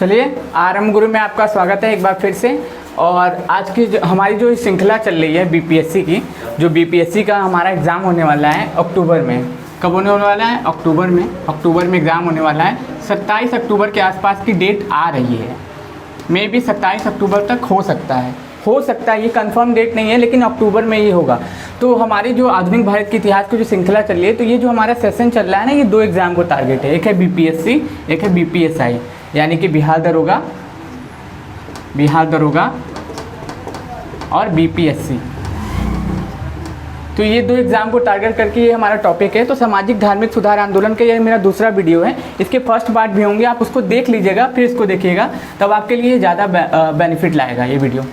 चलिए, आरएम गुरु में आपका स्वागत है एक बार फिर से। और आज की हमारी जो श्रृंखला चल रही है बीपीएससी की, जो बीपीएससी का हमारा एग्ज़ाम होने वाला है अक्टूबर में। कब होने वाला है? अक्टूबर में एग्ज़ाम होने वाला है। 27 अक्टूबर के आसपास की डेट आ रही है। मे भी 27 अक्टूबर तक हो सकता है, ये कंफर्म डेट नहीं है, लेकिन अक्टूबर में ही होगा। तो हमारी जो आधुनिक भारत के इतिहास की जो श्रृंखला चल रही है, तो ये जो हमारा सेशन चल रहा है ना, ये 2 एग्ज़ाम को टारगेट है। एक है बीपीएससी, एक है बीपीएसआई, यानी कि बिहार दरोगा और बीपीएससी। तो ये 2 एग्ज़ाम को टारगेट करके ये हमारा टॉपिक है। तो सामाजिक धार्मिक सुधार आंदोलन का ये मेरा दूसरा वीडियो है। इसके फर्स्ट पार्ट भी होंगे, आप उसको देख लीजिएगा, फिर इसको देखिएगा, तब आपके लिए ज़्यादा बेनिफिट लाएगा ये वीडियो।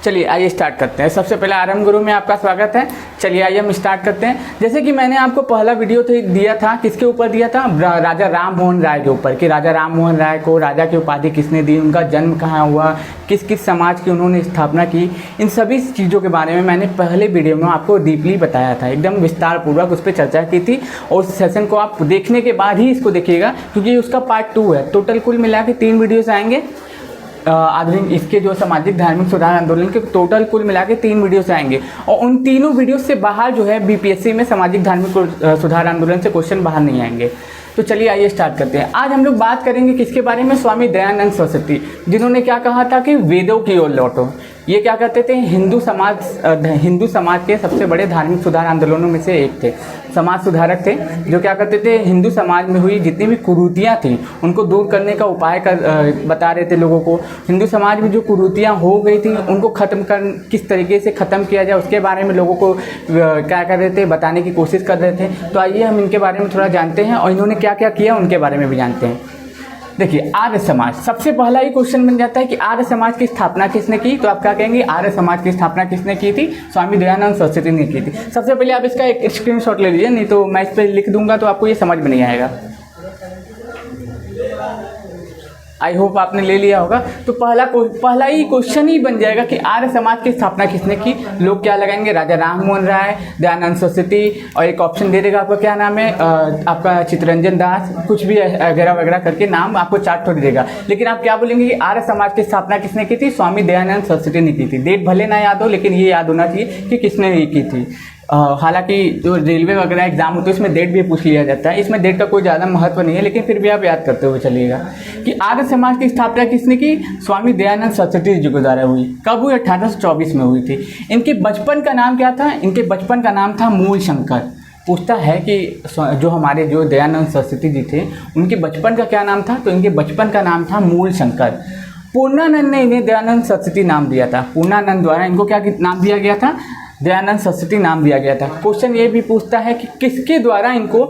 चलिए आइए स्टार्ट करते हैं। सबसे पहले आरएम गुरु में आपका स्वागत है। चलिए आइए हम स्टार्ट करते हैं। जैसे कि मैंने आपको पहला वीडियो तो दिया था, किसके ऊपर दिया था? राजा राम मोहन राय के ऊपर, कि राजा राम मोहन राय को राजा की उपाधि किसने दी, उनका जन्म कहाँ हुआ, किस किस समाज की उन्होंने स्थापना की, इन सभी चीज़ों के बारे में मैंने पहले वीडियो में आपको डीपली बताया था, एकदम विस्तार पूर्वक उस पर चर्चा की थी। और उस सेशन को आप देखने के बाद ही इसको देखिएगा, क्योंकि उसका पार्ट 2 है। टोटल कुल मिला के 3 वीडियोज़ आएंगे। आधुनिक इसके जो सामाजिक धार्मिक सुधार आंदोलन के टोटल कुल मिला के 3 वीडियोस आएंगे। और उन तीनों वीडियो से बाहर जो है बीपीएससी में सामाजिक धार्मिक सुधार आंदोलन से क्वेश्चन बाहर नहीं आएंगे। तो चलिए आइए स्टार्ट करते हैं। आज हम लोग बात करेंगे किसके बारे में? स्वामी दयानंद सरस्वती, जिन्होंने क्या कहा था कि वेदों की ओर लौटो। ये क्या कहते थे? हिंदू समाज के सबसे बड़े धार्मिक सुधार आंदोलनों में से एक थे। समाज सुधारक थे जो क्या करते थे, हिंदू समाज में हुई जितनी भी कुरीतियाँ थी उनको दूर करने का उपाय बता रहे थे लोगों को। हिंदू समाज में जो कुरीतियाँ हो गई थी उनको किस तरीके से ख़त्म किया जाए, उसके बारे में लोगों को क्या कर रहे थे, बताने की कोशिश कर रहे थे। तो आइए हम इनके बारे में थोड़ा जानते हैं और इन्होंने क्या क्या किया उनके बारे में भी जानते हैं। देखिए, आर्य समाज, सबसे पहला ही क्वेश्चन बन जाता है कि आर्य समाज की स्थापना किसने की? तो आप क्या कहेंगे? आर्य समाज की स्थापना किसने की थी? स्वामी दयानंद सरस्वती ने की थी। सबसे पहले आप इसका एक स्क्रीनशॉट ले लीजिए, नहीं तो मैं इस पर लिख दूंगा तो आपको ये समझ में नहीं आएगा। आई होप आपने ले लिया होगा। तो पहला ही क्वेश्चन ही बन जाएगा कि आर्य समाज की स्थापना किसने की। लोग क्या लगाएंगे? राजा राम मोहन राय, दयानंद सरस्वती, और एक ऑप्शन दे देगा आपका, क्या नाम है आपका, चित्तरंजन दास, कुछ भी वगैरह वगैरह करके नाम आपको चार्ट छोड़ देगा। लेकिन आप क्या बोलेंगे कि आर्य समाज की स्थापना किसने की थी? स्वामी दयानंद सरस्वती ने की थी। डेट भले ना याद हो, लेकिन ये याद होना चाहिए कि किसने ये की थी। हालांकि जो रेलवे वगैरह एग्जाम होते हैं उसमें डेट भी पूछ लिया जाता है, इसमें डेट का कोई ज़्यादा महत्व नहीं है, लेकिन फिर भी आप याद करते हुए चलिएगा कि आर्य समाज की स्थापना किसने की? स्वामी दयानंद सरस्वती जी के द्वारा हुई। कब हुई? 1824 में हुई थी। इनके बचपन का नाम क्या था? इनके बचपन का नाम था मूल शंकर। पूछता है कि जो हमारे जो दयानंद सरस्वती जी थे उनके बचपन का क्या नाम था? तो इनके बचपन का नाम था मूल शंकर। पूर्णानंद ने इन्हें दयानंद सरस्वती नाम दिया था। पूर्णानंद द्वारा इनको क्या नाम दिया गया था? दयानंद सरस्वती नाम दिया गया था। क्वेश्चन ये भी पूछता है कि किसके द्वारा इनको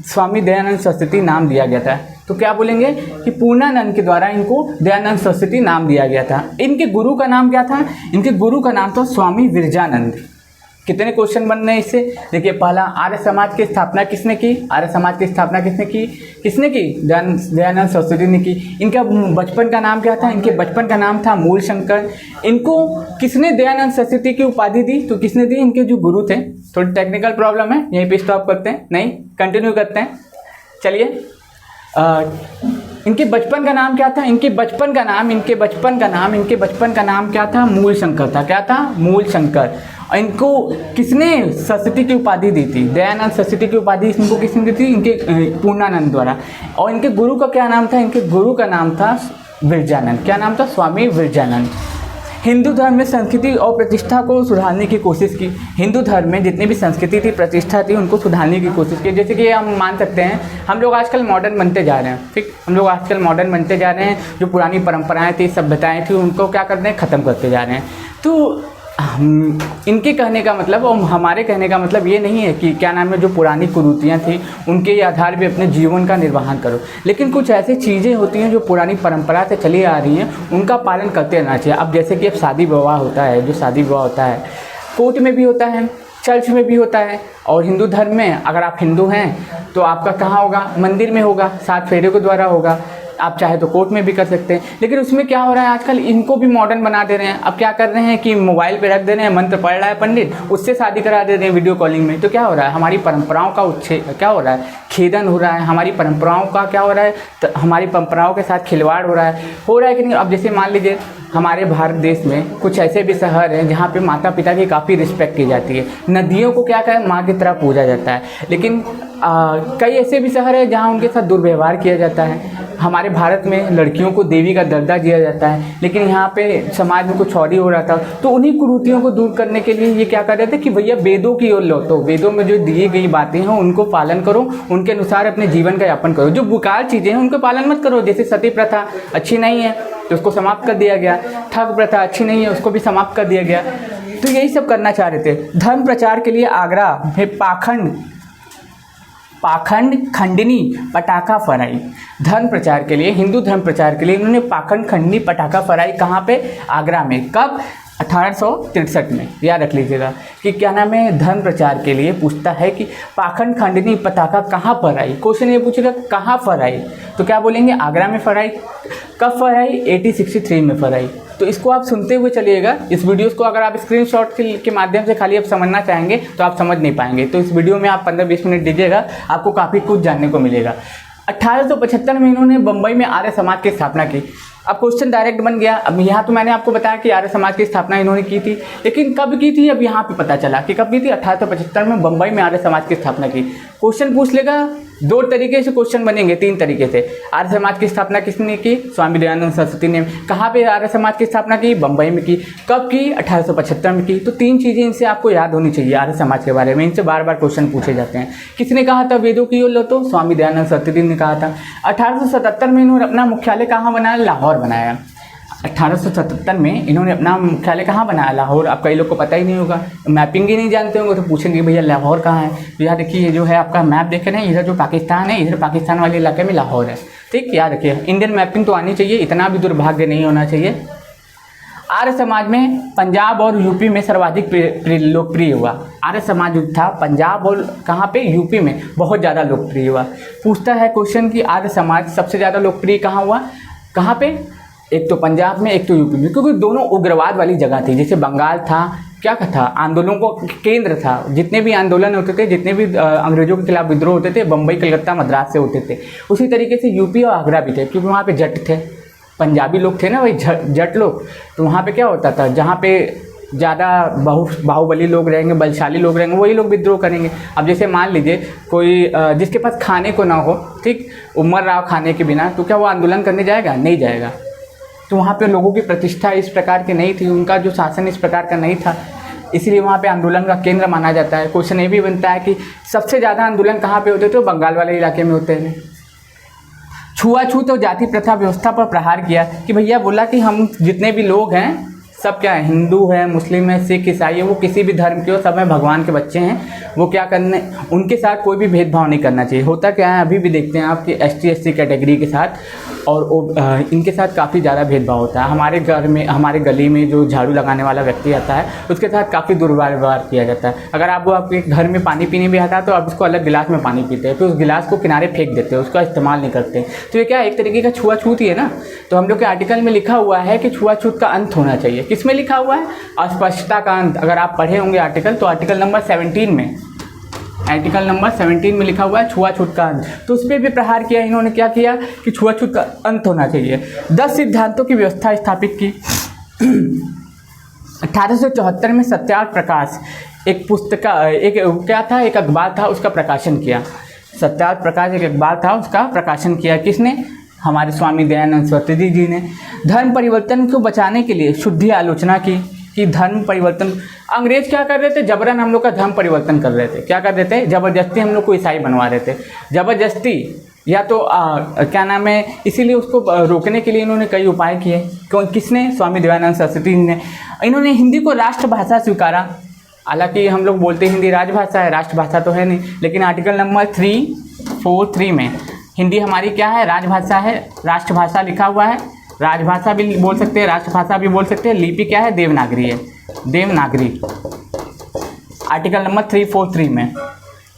स्वामी दयानंद सरस्वती नाम दिया गया था? तो क्या बोलेंगे कि पूर्णानंद के द्वारा इनको दयानंद सरस्वती नाम दिया गया था। इनके गुरु का नाम क्या था? इनके गुरु का नाम था स्वामी विरजानंद। कितने क्वेश्चन बन रहे हैं इससे? देखिए, पहला, आर्य समाज की स्थापना किसने की? आर्य समाज की स्थापना किसने की? दयानंद सरस्वती ने की। इनका बचपन का नाम क्या था? इनके बचपन का नाम था मूल शंकर। इनको किसने दयानंद सरस्वती की उपाधि दी? तो किसने दी? इनके जो गुरु थे। थोड़ी टेक्निकल प्रॉब्लम है, यहीं पे स्टॉप करते हैं, नहीं कंटिन्यू करते हैं। चलिए, इनके बचपन का नाम क्या था? इनके बचपन का नाम क्या था? मूल शंकर था। क्या था? मूल शंकर। और इनको किसने सरस्वती की उपाधि दी थी? दयानंद सरस्वती की उपाधि इनको किसने दी थी? इनके पूर्णानंद द्वारा। और इनके गुरु का क्या नाम था? इनके गुरु का नाम था विरजानंद। क्या नाम था? स्वामी विरजानंद। हिंदू धर्म में संस्कृति और प्रतिष्ठा को सुधारने की कोशिश की। हिंदू धर्म में जितनी भी संस्कृति थी, प्रतिष्ठा थी, उनको सुधारने की कोशिश की। जैसे कि हम मान सकते हैं, हम लोग आजकल मॉडर्न बनते जा रहे हैं, ठीक, हम लोग आजकल मॉडर्न बनते जा रहे हैं। जो पुरानी परंपराएं थी, सभ्यताएं थी, उनको क्या करते हैं? ख़त्म करते जा रहे हैं। तो इनके कहने का मतलब और हमारे कहने का मतलब ये नहीं है कि क्या नाम है, जो पुरानी कुरीतियाँ थी उनके आधार पे अपने जीवन का निर्वहन करो, लेकिन कुछ ऐसी चीज़ें होती हैं जो पुरानी परंपरा से चली आ रही हैं, उनका पालन करते रहना चाहिए। अब जैसे कि अब शादी विवाह होता है, जो शादी विवाह होता है कोर्ट में भी होता है, चर्च में भी होता है, और हिंदू धर्म में अगर आप हिंदू हैं तो आपका कहाँ होगा? मंदिर में होगा, 7 फेरे के द्वारा होगा। आप चाहे तो कोर्ट में भी कर सकते हैं। लेकिन उसमें क्या हो रहा है आजकल, इनको भी मॉडर्न बना दे रहे हैं। अब क्या कर रहे हैं कि मोबाइल पे रख दे रहे हैं, मंत्र पढ़ रहा है पंडित, उससे शादी करा दे रहे हैं वीडियो कॉलिंग में। तो क्या हो रहा है, हमारी परंपराओं का क्या हो रहा है, खेदन हो रहा है। हमारी परंपराओं का क्या हो रहा है, तो हमारी परंपराओं के साथ खिलवाड़ हो रहा है कि नहीं। अब जैसे मान लीजिए हमारे भारत देश में कुछ ऐसे भी शहर हैं जहाँ पे माता पिता की काफ़ी रिस्पेक्ट की जाती है, नदियों को क्या करें, माँ की तरह पूजा जाता है। लेकिन कई ऐसे भी शहर हैं जहाँ उनके साथ दुर्व्यवहार किया जाता है। हमारे भारत में लड़कियों को देवी का दर्जा दिया जाता है, लेकिन यहाँ पे समाज में कुछ और ही हो रहा था। तो उन्हीं कुरीतियों को दूर करने के लिए ये क्या कर रहे थे कि भैया वेदों की ओर लौटो, वेदों में जो दी गई बातें हैं उनको पालन करो, उनके अनुसार अपने जीवन का यापन करो। जो बेकार चीज़ें हैं उनको पालन मत करो। जैसे सती प्रथा अच्छी नहीं है तो उसको समाप्त कर दिया गया, ठग प्रथा अच्छी नहीं है उसको भी समाप्त कर दिया गया। तो यही सब करना चाह रहे थे। धर्म प्रचार के लिए आगरा में पाखंड खंडनी पटाखा फराई। धर्म प्रचार के लिए, हिंदू धर्म प्रचार के लिए इन्होंने पाखंड खंडनी पटाखा फराई। कहाँ पे, आगरा में। कब, 1863 में। याद रख लीजिएगा कि क्या नाम है, धर्म प्रचार के लिए पूछता है कि पाखंड खंडनी पटाखा कहाँ फराई। क्वेश्चन ये पूछेगा कहाँ फराई, तो क्या बोलेंगे, आगरा में फराई। कब फराई, 1863 में फराई। तो इसको आप सुनते हुए चलिएगा। इस वीडियोस को अगर आप स्क्रीनशॉट के माध्यम से खाली आप समझना चाहेंगे तो आप समझ नहीं पाएंगे। तो इस वीडियो में आप 15-20 मिनट दीजिएगा, आपको काफ़ी कुछ जानने को मिलेगा। 1875 में इन्होंने बम्बई में आर्य समाज की स्थापना की। अब क्वेश्चन डायरेक्ट बन गया। अब यहाँ तो मैंने आपको बताया कि आर्य समाज की स्थापना इन्होंने की थी, लेकिन कब की थी, अब यहाँ पे पता चला कि कब की थी, 1875 में बम्बई में आर्य समाज की स्थापना की। क्वेश्चन पूछ लेगा, दो तरीके से क्वेश्चन बनेंगे, तीन तरीके से। आर्य समाज की स्थापना किसने की, स्वामी दयानंद सरस्वती ने। कहाँ पे आर्य समाज की स्थापना की, बम्बई में की। कब की, 1875 में की। तो तीन चीज़ें इनसे आपको याद होनी चाहिए आर्य समाज के बारे में। इनसे बार बार क्वेश्चन पूछे जाते हैं। किसने कहा था वेदों की ओर लौटो, स्वामी दयानंद सरस्वती ने कहा था। 1877 में इन्होंने अपना मुख्यालय कहाँ बनाया, लाहौर बनाया। 1877 में इन्होंने अपना मुख्यालय कहाँ बनाया, लाहौर। अब कई लोग को पता ही नहीं होगा, मैपिंग ही नहीं जानते होंगे, तो पूछेंगे भैया लाहौर कहाँ है। तो यहाँ देखिए, ये जो है आपका मैप देख रहे हैं, इधर जो पाकिस्तान है, इधर पाकिस्तान वाले इलाके में लाहौर है। ठीक, याद रखिए। इंडियन मैपिंग तो आनी चाहिए, इतना भी दुर्भाग्य नहीं होना चाहिए। आर्य समाज में पंजाब और यूपी में सर्वाधिक लोकप्रिय हुआ। आर्य समाज जो था पंजाब और कहाँ पे, यूपी में बहुत ज़्यादा लोकप्रिय हुआ। पूछता है क्वेश्चन कि आर्य समाज सबसे ज़्यादा लोकप्रिय कहाँ हुआ, कहाँ पे, एक तो पंजाब में, एक तो यूपी में, क्योंकि दोनों उग्रवाद वाली जगह थी। जैसे बंगाल था, क्या था, आंदोलनों को केंद्र था। जितने भी आंदोलन होते थे, जितने भी अंग्रेजों के खिलाफ विद्रोह होते थे, बम्बई, कलकत्ता, मद्रास से होते थे। उसी तरीके से यूपी और आगरा भी थे, क्योंकि वहाँ पे जट थे, पंजाबी लोग थे ना, वही जट लोग। तो वहाँ पे क्या होता था, जहाँ पे ज़्यादा बाहुबली लोग रहेंगे, बलशाली लोग रहेंगे, वही लोग विद्रोह करेंगे। अब जैसे मान लीजिए कोई जिसके पास खाने को ना हो, ठीक, मर रहा हो खाने के बिना, तो क्या वो आंदोलन करने जाएगा, नहीं जाएगा। तो वहाँ पे लोगों की प्रतिष्ठा इस प्रकार की नहीं थी, उनका जो शासन इस प्रकार का नहीं था, इसलिए वहाँ पे आंदोलन का केंद्र माना जाता है। क्वेश्चन ये भी बनता है कि सबसे ज़्यादा आंदोलन कहाँ पे होते थे, बंगाल वाले इलाके में होते हैं। छुआछूत और जाति प्रथा व्यवस्था पर प्रहार किया, कि भैया बोला कि हम जितने भी लोग हैं सब क्या है, हिंदू है, मुस्लिम है, सिख, ईसाई है, वो किसी भी धर्म के हो, सब में भगवान के बच्चे हैं। वो क्या करने, उनके साथ कोई भी भेदभाव नहीं करना चाहिए। होता क्या है, अभी भी देखते हैं आपकी ST/SC कैटेगरी के साथ, और इनके साथ काफ़ी ज़्यादा भेदभाव होता है। हमारे घर में, हमारे गली में जो झाड़ू लगाने वाला व्यक्ति आता है, उसके साथ काफ़ी दुर्व्यवहार किया जाता है। अगर आप वो आपके घर में पानी पीने भी आता है तो आप उसको अलग गिलास में पानी पीते हैं, फिर उस गिलास को किनारे फेंक देते हैं, उसका इस्तेमाल नहीं करते। तो ये क्या एक तरीके का छुआछूत ही है ना। तो हम लोग के आर्टिकल में लिखा हुआ है कि छुआछूत का अंत होना चाहिए। किस में लिखा हुआ है, अस्पष्टता का अंत। अगर आप पढ़े होंगे आर्टिकल, तो आर्टिकल नंबर 17 में, आर्टिकल नंबर 17 में लिखा हुआ है छुआछूत का अंत। तो उस पर भी प्रहार किया इन्होंने। क्या किया कि छुआछूत का अंत होना चाहिए। 10 सिद्धांतों की व्यवस्था स्थापित की। 1874 में सत्यार्थ प्रकाश एक पुस्तक, एक क्या था, एक अखबार था, उसका प्रकाशन किया। सत्यार्थ प्रकाश एक अखबार था, उसका प्रकाशन किया किसने, हमारे स्वामी दयानंद सरस्वती जी ने। धर्म परिवर्तन को बचाने के लिए शुद्ध आलोचना की कि धर्म परिवर्तन, अंग्रेज क्या कर रहे थे, जबरन हम लोग का धर्म परिवर्तन कर रहे थे। क्या कर रहे थे, ज़बरदस्ती हम लोग को ईसाई बनवा रहे थे, ज़बरदस्ती। या तो क्या नाम है, इसीलिए उसको रोकने के लिए इन्होंने कई उपाय किए। किसने, स्वामी दयानंद सरस्वती ने। इन्होंने हिंदी को राष्ट्रभाषा स्वीकारा। हालांकि हम लोग बोलते हिंदी राजभाषा है, राष्ट्रभाषा तो है नहीं, लेकिन आर्टिकल नंबर 343 में हिंदी हमारी क्या है, राजभाषा है। राष्ट्रभाषा लिखा हुआ है, राजभाषा भी बोल सकते हैं, राष्ट्रभाषा भी बोल सकते हैं। लिपि क्या है, देवनागरी है, देवनागरी। आर्टिकल नंबर 343 में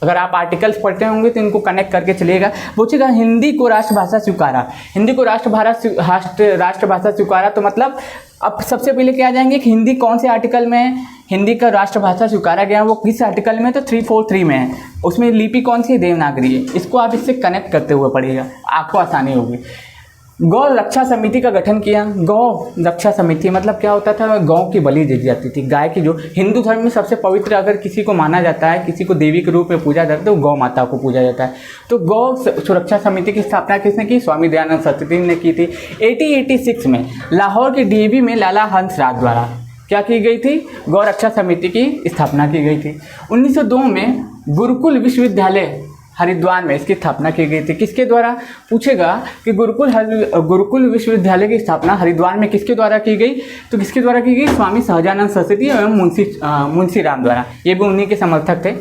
अगर आप आर्टिकल्स पढ़ते होंगे तो इनको कनेक्ट करके चलिएगा। पूछेगा हिंदी को राष्ट्रभाषा स्वीकारा, हिंदी को राष्ट्रभाषा स्वीकारा तो मतलब अब सबसे पहले क्या जाएंगे कि हिंदी कौन से आर्टिकल में है, हिंदी का राष्ट्रभाषा स्वीकारा गया वो किस आर्टिकल में, तो 343 में है। उसमें लिपि कौन सी है, देवनागरी है। इसको आप इससे कनेक्ट करते हुए पढ़िएगा, आपको आसानी होगी। गौ रक्षा समिति का गठन किया। गौ रक्षा समिति मतलब क्या होता था, गौ की बलि दी जाती थी। गाय की, जो हिंदू धर्म में सबसे पवित्र अगर किसी को माना जाता है, किसी को देवी के रूप में पूजा जाता है तो गौ माता को पूजा जाता है। तो गौ सुरक्षा समिति की स्थापना किसने की, स्वामी दयानंद सरस्वती ने की थी। 1886 में लाहौर के डीएवी में लाला हंसराज द्वारा क्या की गई थी, गौ रक्षा समिति की स्थापना की गई थी। 1902 में गुरुकुल हरिद्वार में इसकी स्थापना की गई थी। किसके द्वारा, पूछेगा कि गुरुकुल विश्वविद्यालय की स्थापना हरिद्वार में किसके द्वारा की गई, तो किसके द्वारा की गई, स्वामी सहजानंद सरस्वती एवं मुंशी राम द्वारा। ये भी उन्हीं के समर्थक थे।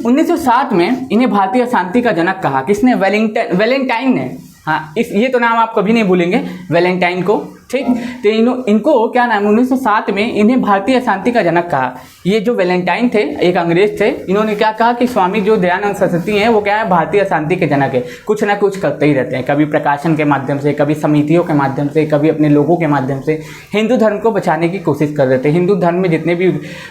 1907 में इन्हें भारतीय शांति का जनक कहा। किसने, वैलेंटाइन ने। हाँ, ये तो नाम आप कभी नहीं भूलेंगे, वैलेंटाइन को। ठीक, तो इनको क्या नाम, 1907 में इन्हें भारतीय शांति का जनक कहा। ये जो वैलेंटाइन थे, एक अंग्रेज थे, इन्होंने क्या कहा कि स्वामी जो दयानंद सरस्वती हैं वो क्या है, भारतीय शांति के जनक है। कुछ ना कुछ करते ही रहते हैं, कभी प्रकाशन के माध्यम से, कभी समितियों के माध्यम से, कभी अपने लोगों के माध्यम से हिंदू धर्म को बचाने की कोशिश कर रहे थे। हिंदू धर्म में जितने भी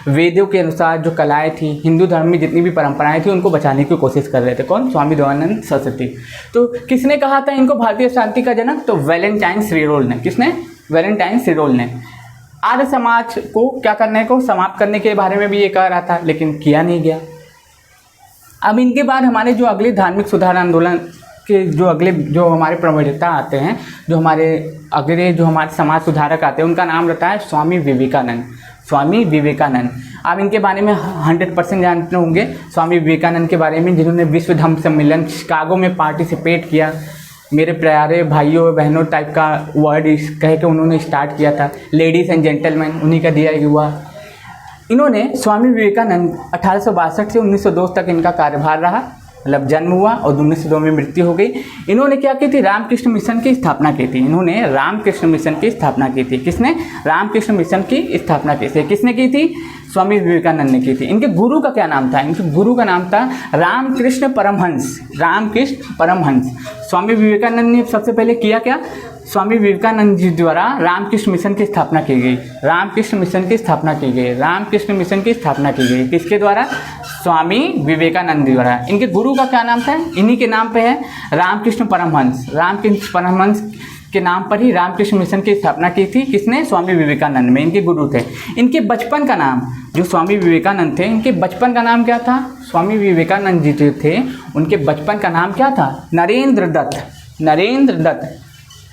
वेदों के अनुसार जो कलाएँ थी, हिंदू धर्म में जितनी भी परंपराएँ थी, उनको बचाने की कोशिश कर रहे थे। कौन, स्वामी दयानंद सरस्वती। तो किसने कहा था इनको भारतीय शांति का जनक, तो वैलेंटाइन सिरोल ने। किसने, वैलेंटाइन सिरोल ने। आर्य समाज को क्या करने को, समाप्त करने के बारे में भी ये कह रहा था, लेकिन किया नहीं गया। अब इनके बाद हमारे जो अगले धार्मिक सुधार आंदोलन के जो हमारे प्रवक्ता आते हैं, जो हमारे समाज सुधारक आते हैं, उनका नाम रहता है स्वामी विवेकानंद। स्वामी विवेकानंद, आप इनके बारे में 100% जानते होंगे। स्वामी विवेकानंद के बारे में, जिन्होंने विश्व धम्म सम्मेलन शिकागो में पार्टिसिपेट किया। मेरे प्यारे भाइयों बहनों टाइप का वर्ड कह के उन्होंने स्टार्ट किया था। लेडीज़ एंड जेंटलमैन, उन्हीं का दिया हुआ। इन्होंने, स्वामी विवेकानंद 1862 से 1902 तक इनका कार्यभार रहा, मतलब जन्म हुआ और 1902 में मृत्यु हो गई। इन्होंने क्या की थी, रामकृष्ण मिशन की स्थापना की थी। इन्होंने रामकृष्ण मिशन की स्थापना की थी। किसने, रामकृष्ण मिशन की स्थापना की थी। किसने की थी, स्वामी विवेकानंद ने की थी। इनके गुरु का क्या नाम था, इनके गुरु का नाम था रामकृष्ण परमहंस। रामकृष्ण परमहंस। स्वामी विवेकानंद ने सबसे पहले किया क्या, स्वामी विवेकानंद जी द्वारा रामकृष्ण मिशन की स्थापना की गई। रामकृष्ण मिशन की स्थापना की गई। रामकृष्ण मिशन की स्थापना की गई किसके द्वारा, स्वामी विवेकानंद द्वारा। इनके गुरु का क्या नाम था, इन्हीं के नाम पे है, रामकृष्ण परमहंस। रामकृष्ण परमहंस के नाम पर ही रामकृष्ण मिशन की स्थापना की थी। किसने, स्वामी विवेकानंद में इनके गुरु थे। इनके बचपन का नाम, जो स्वामी विवेकानंद थे, इनके बचपन का नाम क्या था, स्वामी विवेकानंद जी जो थे उनके बचपन का नाम क्या था, नरेंद्र दत्त। नरेंद्र दत्त,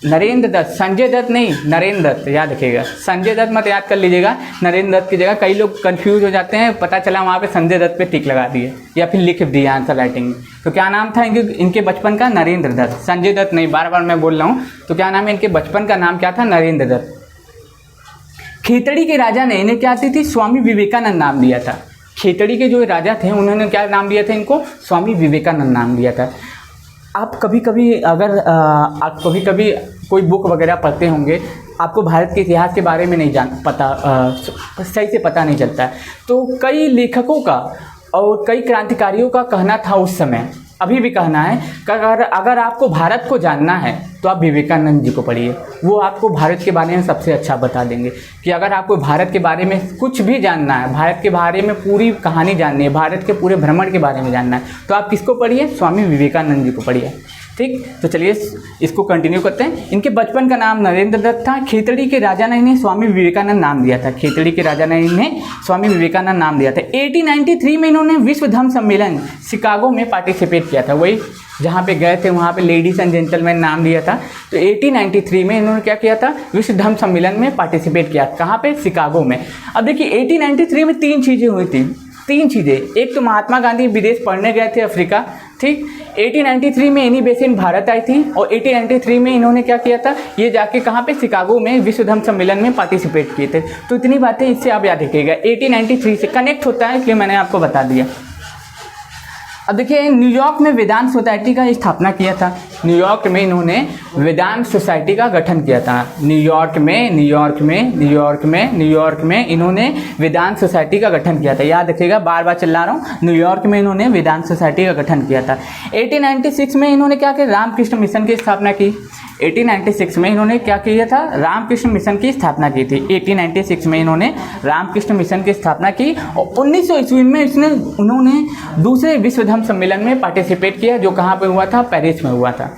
नरेंद्र दत्त, संजय दत्त नहीं, नरेंद्र दत्त याद रखिएगा। संजय दत्त मत याद कर लीजिएगा, नरेंद्र दत्त की जगह कई लोग कंफ्यूज हो जाते हैं, पता चला वहाँ पे संजय दत्त पे टिक लगा दिए या फिर लिख दिए आंसर राइटिंग में। तो क्या नाम था इनके बचपन का, नरेंद्र दत्त। संजय दत्त नहीं, बार बार मैं बोल रहा हूँ। तो क्या नाम है इनके बचपन का नाम क्या था, नरेंद्र दत्त। खेतड़ी के राजा ने इन्हें क्या दी थी, स्वामी विवेकानंद नाम दिया था। खेतड़ी के जो राजा थे उन्होंने क्या नाम दिया था इनको, स्वामी विवेकानंद नाम दिया था। आप कभी कभी अगर आप कभी कभी कोई बुक वगैरह पढ़ते होंगे, आपको भारत के इतिहास के बारे में नहीं सही से पता नहीं चलता है। तो कई लेखकों का और कई क्रांतिकारियों का कहना था उस समय, अभी भी कहना है कि अगर आपको भारत को जानना है तो आप विवेकानंद जी को पढ़िए। वो आपको भारत के बारे में सबसे अच्छा बता देंगे कि अगर आपको भारत के बारे में कुछ भी जानना है, भारत के बारे में पूरी कहानी जाननी है, भारत के पूरे भ्रमण के बारे में जानना है, तो आप किसको पढ़िए, स्वामी विवेकानंद जी को पढ़िए। ठीक, तो चलिए इसको कंटिन्यू करते हैं। इनके बचपन का नाम नरेंद्र दत्त था। खेतड़ी के राजा ने इन्हें स्वामी विवेकानंद नाम दिया था। खेतड़ी के राजा ने इन्हें स्वामी विवेकानंद नाम दिया था। 1893 में इन्होंने विश्व धम्म सम्मेलन शिकागो में पार्टिसिपेट किया था। वही जहाँ पे गए थे वहाँ पे लेडीज़ एंड जेंटलमैन नाम दिया था। तो 1893 में इन्होंने क्या किया था, विश्व धम्म सम्मेलन में पार्टिसिपेट किया। कहाँ पे, शिकागो में। अब देखिए 1893 में 3 चीज़ें हुई थी, 3 चीज़ें। एक तो महात्मा गांधी विदेश पढ़ने गए थे अफ्रीका। ठीक, 1893 में एनी बेसेंट भारत आई थी और 1893 में इन्होंने क्या किया था, ये जाके कहाँ पे, शिकागो में विश्व धम्म सम्मेलन में पार्टिसिपेट किए थे। तो इतनी बातें इससे आप याद रखिएगा, 1893 से कनेक्ट होता है, इसलिए मैंने आपको बता दिया। अब देखिए न्यूयॉर्क में वेदांत सोसाइटी का स्थापना किया था। न्यूयॉर्क में इन्होंने वेदांत सोसाइटी का गठन किया था। न्यूयॉर्क में इन्होंने वेदांत सोसाइटी का गठन किया था। याद रखिएगा, बार बार चिल्ला रहा हूँ, न्यूयॉर्क में इन्होंने वेदांत सोसाइटी का गठन किया था। 1896 में इन्होंने क्या किया, रामकृष्ण मिशन की स्थापना की। 1896 में इन्होंने क्या किया था, रामकृष्ण मिशन की स्थापना की थी। 1896 में इन्होंने रामकृष्ण मिशन की स्थापना की और 1900 ईस्वी में उन्होंने दूसरे विश्व धर्म सम्मेलन में पार्टिसिपेट किया, जो कहाँ पे हुआ था, पेरिस में हुआ था।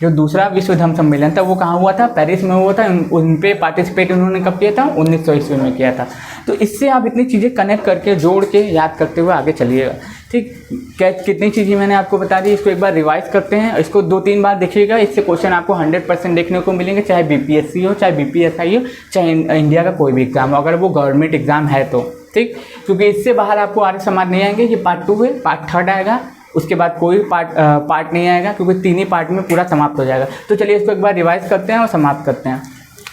जो दूसरा विश्व धर्म सम्मेलन था वो कहाँ हुआ था, पेरिस में हुआ था। उन पे पार्टिसिपेट उन्होंने कब किया था, 1900 ईस्वी में किया था। तो इससे आप इतनी चीज़ें कनेक्ट करके जोड़ के याद करते हुए आगे चलिएगा। ठीक, कितनी चीज़ें मैंने आपको बता दी, इसको एक बार रिवाइज करते हैं। इसको 2-3 बार देखिएगा, इससे क्वेश्चन आपको 100% देखने को मिलेंगे, चाहे बीपीएससी हो, चाहे बीपीएसआई हो, चाहे इंडिया का कोई भी एग्जाम हो, अगर वो गवर्नमेंट एग्जाम है तो। ठीक, क्योंकि इससे बाहर आपको आर्य समाज नहीं आएंगे। ये पार्ट 2 है, पार्ट 3 आएगा, उसके बाद कोई पार्ट नहीं आएगा, क्योंकि 3 ही पार्ट में पूरा समाप्त हो जाएगा। तो चलिए इसको एक बार रिवाइज करते हैं और समाप्त करते हैं।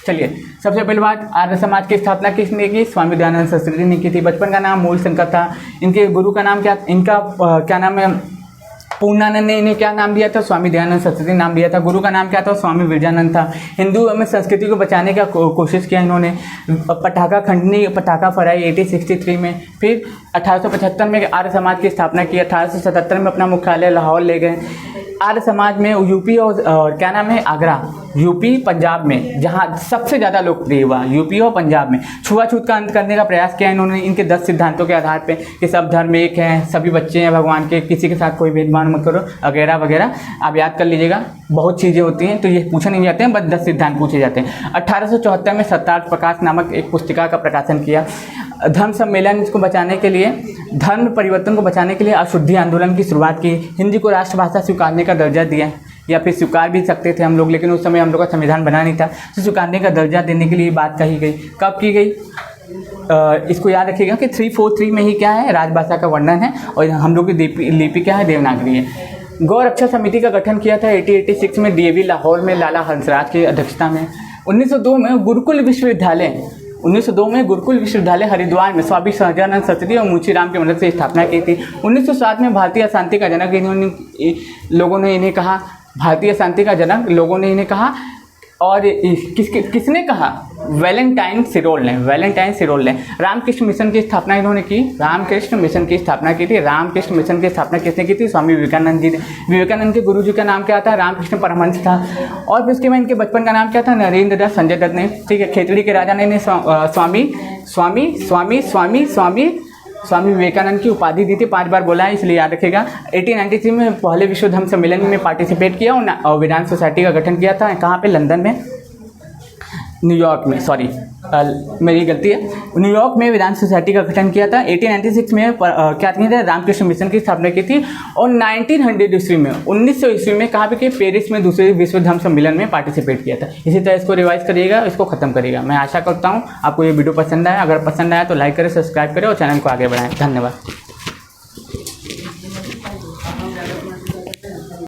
चलिए, सबसे पहली बात, आर्य समाज की स्थापना किसने की, स्वामी दयानंद सरस्वती ने की थी। बचपन का नाम मूलशंकर था। इनके गुरु का नाम क्या नाम है, पूर्णानंद ने इन्हें क्या नाम दिया था, स्वामी दयानंद सरस्वती नाम दिया था। गुरु का नाम क्या था, स्वामी विरजानंद था। हिंदू में संस्कृति को बचाने का कोशिश किया इन्होंने। पटाखा फहराई 1863 में। फिर 1875 में आर्य समाज की स्थापना की। 1877 में अपना मुख्यालय लाहौर ले गए। आर्य समाज में यूपी और क्या नाम है, आगरा, यूपी पंजाब में, जहाँ सबसे ज़्यादा लोकप्रिय हुआ, यूपी और पंजाब में। छुआछूत का अंत करने का प्रयास किया इन्होंने इनके 10 सिद्धांतों के आधार पे, कि सब धर्म एक हैं, सभी बच्चे हैं भगवान के, किसी के साथ कोई भेदभाव मत करो, वगैरह वगैरह। आप याद कर लीजिएगा, बहुत चीज़ें होती हैं तो ये पूछे नहीं जाते हैं, बस 10 सिद्धांत पूछे जाते हैं। 1874 में सत्यार्थ प्रकाश नामक एक पुस्तिका का प्रकाशन किया। धर्म सम्मेलन इसको बचाने के लिए, धर्म परिवर्तन को बचाने के लिए अशुद्धि आंदोलन की शुरुआत की। हिंदी को राष्ट्रभाषा स्वीकारने का दर्जा दिया, या फिर स्वीकार भी सकते थे हम लोग, लेकिन उस समय हम लोग का संविधान बना नहीं था, तो स्वीकारने का दर्जा देने के लिए बात कही गई। कब की गई, इसको याद रखिएगा कि 343 में ही क्या है, राजभाषा का वर्णन है, और हम लोग की लिपि क्या है, देवनागरी है। गौ रक्षा समिति का गठन किया था 1886 में डीएवी लाहौर में, लाला हंसराज की अध्यक्षता में। 1902 में गुरुकुल विश्वविद्यालय हरिद्वार में स्वामी सहजानंद सरस्वती और मुंशी राम की मदद से स्थापना की थी। 1907 में भारतीय अशांति का जनक लोगों ने इन्हें कहा, भारतीय शांति का जनक लोगों ने इन्हें कहा। और किसने कहा, वैलेंटाइन सिरोल ने। रामकृष्ण मिशन की स्थापना इन्होंने की, रामकृष्ण मिशन की स्थापना की थी। रामकृष्ण मिशन की स्थापना किसने की थी, स्वामी विवेकानंद जी ने। विवेकानंद के गुरु जी का नाम क्या था, रामकृष्ण परमहंस था। और फिर उसके बाद इनके बचपन का नाम क्या था, नरेंद्र दास संजय दत्त ने। ठीक है, खेतड़ी के राजा ने इन्हें स्वामी विवेकानंद की उपाधि दी थी। 5 बार बोला है, इसलिए याद रखेगा। 1893 में पहले विश्व धर्म सम्मेलन में पार्टिसिपेट किया और वेदांत सोसाइटी का गठन किया था। कहाँ पे, लंदन में, न्यूयॉर्क में, सॉरी मेरी गलती है, न्यूयॉर्क में वेदांत सोसाइटी का गठन किया था। 1896 में क्या किया था, रामकृष्ण मिशन की स्थापना की थी। और 1900 ईस्वी में, 1900 ईस्वी में कहाँ पे कि पेरिस में दूसरे विश्व धर्म सम्मेलन में पार्टिसिपेट किया था। इसी तरह इसको रिवाइज करिएगा, इसको खत्म करिएगा। मैं आशा करता हूँ आपको ये वीडियो पसंद आया। अगर पसंद आया तो लाइक करें, सब्सक्राइब करें और चैनल को आगे बढ़ाएं। धन्यवाद।